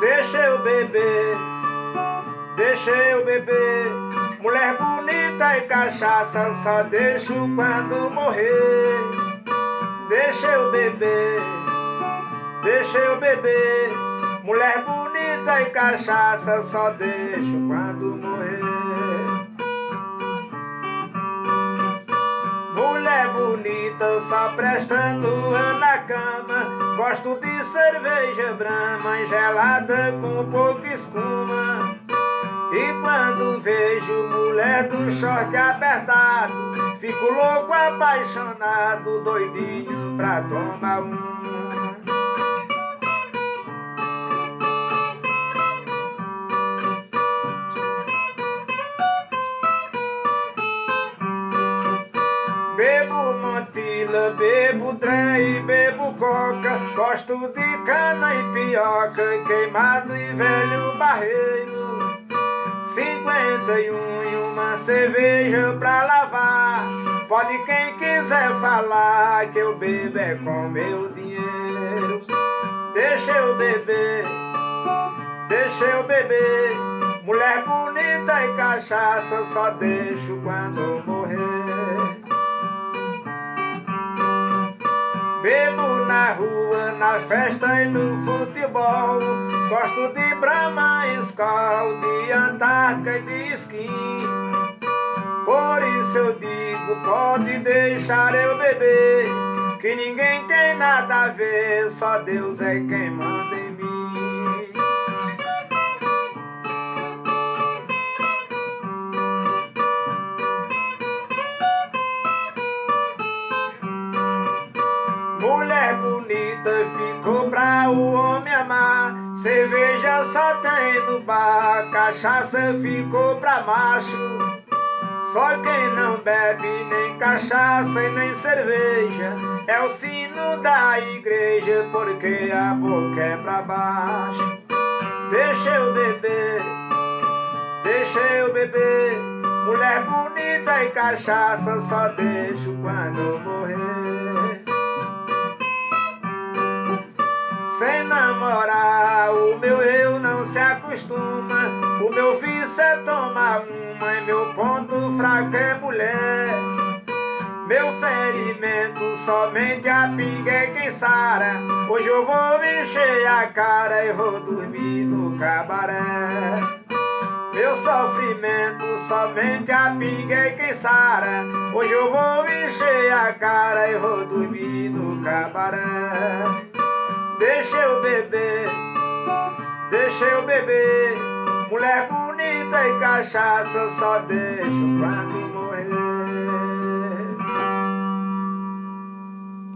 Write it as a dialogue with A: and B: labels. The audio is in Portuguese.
A: deixa eu beber, deixa eu beber. Mulher bonita e cachaça só deixo quando morrer. Deixa eu beber, deixa eu beber. Mulher bonita e cachaça só deixo quando morrer. Mulher bonita só presta nua na cama. Gosto de cerveja Brahma gelada com pouca espuma. E quando vejo mulher do short apertado, fico louco, apaixonado, doidinho pra tomar um. Bebo Montila, bebo Dre e bebo Coca. Gosto de cana e pioca, queimado e velho barreiro. 51 e uma cerveja pra lavar. Pode quem quiser falar que eu bebo é com meu dinheiro. Deixa eu beber, deixa eu beber. Mulher bonita e cachaça só deixo quando morrer. Bebo na rua, na festa e no futebol. Gosto de Brahma, Skol, de Antártica e de skin. Por isso eu digo, pode deixar eu beber, que ninguém tem nada a ver, só Deus é quem manda em mim. Mulher bonita ficou pra o homem amar. Cerveja só tem no bar, cachaça ficou pra macho. Só quem não bebe nem cachaça e nem cerveja é o sino da igreja, porque a boca é pra baixo. Deixa eu beber, deixa eu beber. Mulher bonita e cachaça só deixo quando morrer. Sem namorar, o meu eu não se acostuma. O meu vício é tomar uma e meu ponto fraco é mulher. Meu ferimento somente a pinga é quem sara. Hoje eu vou me encher a cara e vou dormir no cabaré. Meu sofrimento somente a pinga é quem sara. Hoje eu vou me encher a cara e vou dormir no cabaré. Deixa eu beber, deixa eu beber. Mulher bonita e cachaça só deixo quando morrer.